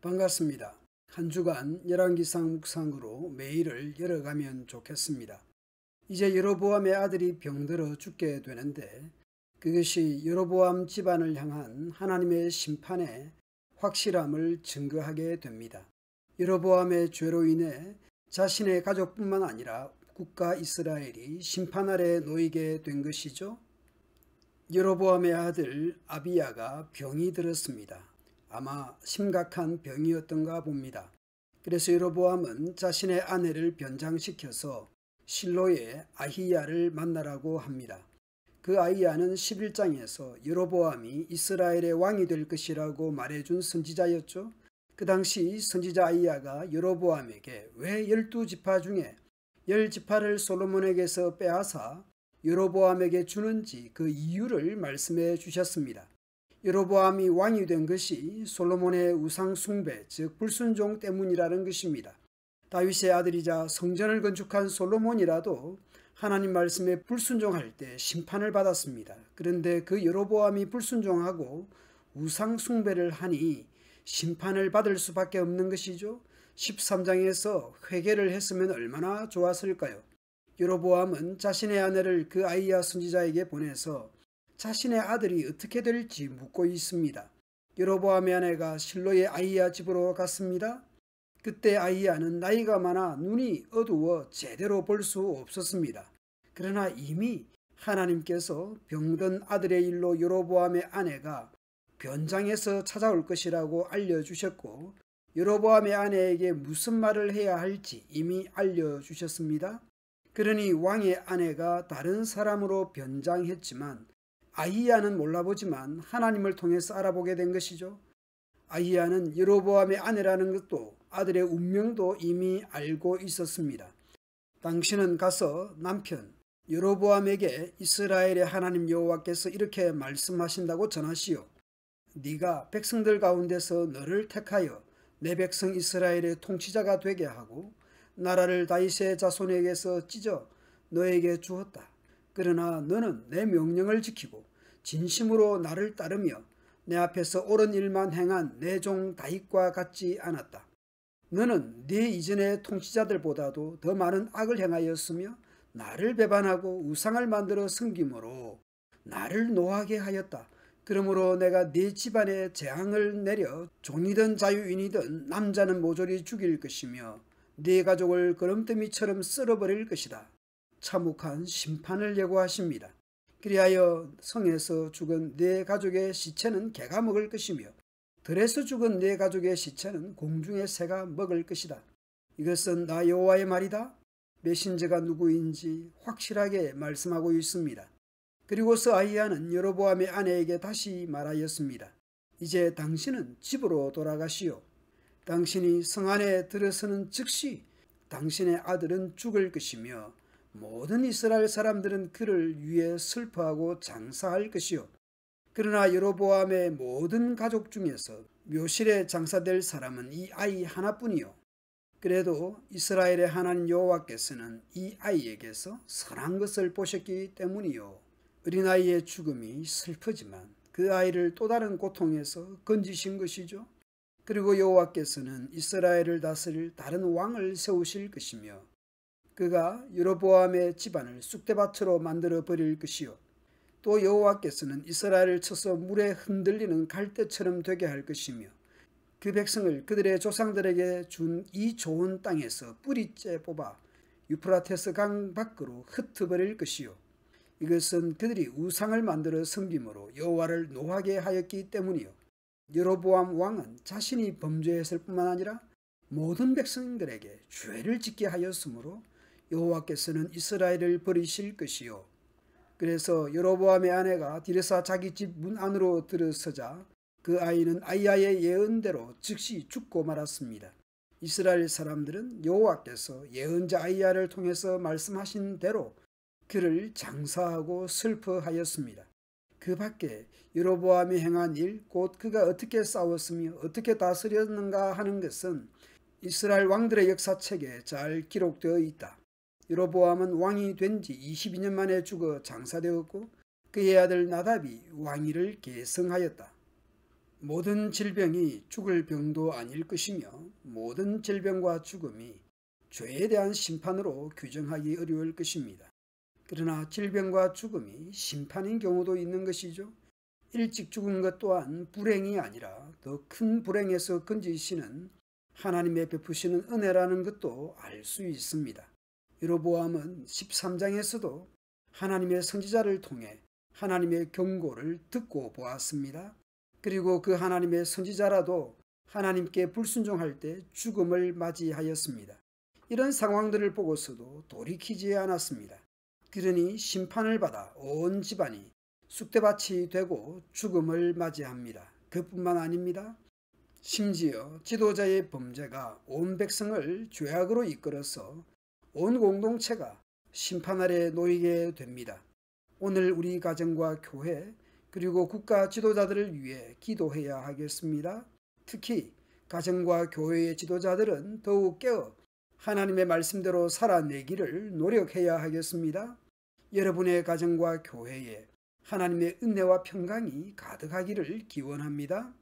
반갑습니다. 한 주간 열왕기상 묵상으로 매일을 열어가면 좋겠습니다. 이제 여로보암의 아들이 병들어 죽게 되는데 그것이 여로보암 집안을 향한 하나님의 심판의 확실함을 증거하게 됩니다. 여로보암의 죄로 인해 자신의 가족뿐만 아니라 국가 이스라엘이 심판 아래 놓이게 된 것이죠. 여로보암의 아들 아비야가 병이 들었습니다. 아마 심각한 병이었던가 봅니다. 그래서 여로보암은 자신의 아내를 변장시켜서 실로의 아히야를 만나라고 합니다. 그 아히야는 11장에서 여로보암이 이스라엘의 왕이 될 것이라고 말해준 선지자였죠. 그 당시 선지자 아히야가 여로보암에게 왜 12지파 중에 10지파를 솔로몬에게서 빼앗아 여로보암에게 주는지 그 이유를 말씀해 주셨습니다. 여로보암이 왕이 된 것이 솔로몬의 우상 숭배, 즉 불순종 때문이라는 것입니다. 다윗의 아들이자 성전을 건축한 솔로몬이라도 하나님 말씀에 불순종할 때 심판을 받았습니다. 그런데 그 여로보암이 불순종하고 우상 숭배를 하니 심판을 받을 수밖에 없는 것이죠. 13장에서 회개를 했으면 얼마나 좋았을까요? 여로보암은 자신의 아내를 그 아히야 선지자에게 보내서 자신의 아들이 어떻게 될지 묻고 있습니다. 여로보암의 아내가 실로의 아히야 집으로 갔습니다. 그때 아히야는 나이가 많아 눈이 어두워 제대로 볼 수 없었습니다. 그러나 이미 하나님께서 병든 아들의 일로 여로보암의 아내가 변장해서 찾아올 것이라고 알려주셨고 여로보암의 아내에게 무슨 말을 해야 할지 이미 알려주셨습니다. 그러니 왕의 아내가 다른 사람으로 변장했지만 아히야는 몰라보지만 하나님을 통해서 알아보게 된 것이죠. 아히야는 여로보암의 아내라는 것도 아들의 운명도 이미 알고 있었습니다. 당신은 가서 남편 여로보암에게 이스라엘의 하나님 여호와께서 이렇게 말씀하신다고 전하시오. 네가 백성들 가운데서 너를 택하여 내 백성 이스라엘의 통치자가 되게 하고 나라를 다윗의 자손에게서 찢어 너에게 주었다. 그러나 너는 내 명령을 지키고 진심으로 나를 따르며 내 앞에서 옳은 일만 행한 내 종 다윗과 같지 않았다. 너는 네 이전의 통치자들보다도 더 많은 악을 행하였으며 나를 배반하고 우상을 만들어 섬김으로 나를 노하게 하였다. 그러므로 내가 네 집안에 재앙을 내려 종이든 자유인이든 남자는 모조리 죽일 것이며 네 가족을 거름더미처럼 쓸어버릴 것이다. 참혹한 심판을 예고하십니다. 그리하여 성에서 죽은 네 가족의 시체는 개가 먹을 것이며 들에서 죽은 네 가족의 시체는 공중의 새가 먹을 것이다. 이것은 나 여호와의 말이다. 메신저가 누구인지 확실하게 말씀하고 있습니다. 그리고서 아히야는 여로보암의 아내에게 다시 말하였습니다. 이제 당신은 집으로 돌아가시오. 당신이 성 안에 들어서는 즉시 당신의 아들은 죽을 것이며 모든 이스라엘 사람들은 그를 위해 슬퍼하고 장사할 것이요. 그러나 여로보암의 모든 가족 중에서 묘실에 장사될 사람은 이 아이 하나뿐이요. 그래도 이스라엘의 하나님 여호와께서는 이 아이에게서 선한 것을 보셨기 때문이요. 어린아이의 죽음이 슬프지만 그 아이를 또 다른 고통에서 건지신 것이죠. 그리고 여호와께서는 이스라엘을 다스릴 다른 왕을 세우실 것이며 그가 여로보암의 집안을 쑥대밭으로 만들어 버릴 것이요. 또 여호와께서는 이스라엘을 쳐서 물에 흔들리는 갈대처럼 되게 할 것이며 그 백성을 그들의 조상들에게 준 이 좋은 땅에서 뿌리째 뽑아 유프라테스 강 밖으로 흩어버릴 것이요. 이것은 그들이 우상을 만들어 섬김으로 여호와를 노하게 하였기 때문이요. 여로보암 왕은 자신이 범죄했을 뿐만 아니라 모든 백성들에게 죄를 짓게 하였으므로 여호와께서는 이스라엘을 버리실 것이요. 그래서 여로보암의 아내가 디르사 자기 집 문 안으로 들어서자 그 아이는 아히야의 예언대로 즉시 죽고 말았습니다. 이스라엘 사람들은 여호와께서 예언자 아히야를 통해서 말씀하신 대로 그를 장사하고 슬퍼하였습니다. 그 밖에 여로보암이 행한 일, 곧 그가 어떻게 싸웠으며 어떻게 다스렸는가 하는 것은 이스라엘 왕들의 역사책에 잘 기록되어 있다. 여로보암은 왕이 된 지 22년 만에 죽어 장사되었고 그의 아들 나답이 왕위를 계승하였다. 모든 질병이 죽을 병도 아닐 것이며 모든 질병과 죽음이 죄에 대한 심판으로 규정하기 어려울 것입니다. 그러나 질병과 죽음이 심판인 경우도 있는 것이죠. 일찍 죽은 것 또한 불행이 아니라 더 큰 불행에서 건지시는 하나님의 베푸시는 은혜라는 것도 알 수 있습니다. 여로보암은 13장에서도 하나님의 선지자를 통해 하나님의 경고를 듣고 보았습니다. 그리고 그 하나님의 선지자라도 하나님께 불순종할 때 죽음을 맞이하였습니다. 이런 상황들을 보고서도 돌이키지 않았습니다. 그러니 심판을 받아 온 집안이 쑥대밭이 되고 죽음을 맞이합니다. 그뿐만 아닙니다. 심지어 지도자의 범죄가 온 백성을 죄악으로 이끌어서 온 공동체가 심판 아래 놓이게 됩니다. 오늘 우리 가정과 교회 그리고 국가 지도자들을 위해 기도해야 하겠습니다. 특히 가정과 교회의 지도자들은 더욱 깨어 하나님의 말씀대로 살아내기를 노력해야 하겠습니다. 여러분의 가정과 교회에 하나님의 은혜와 평강이 가득하기를 기원합니다.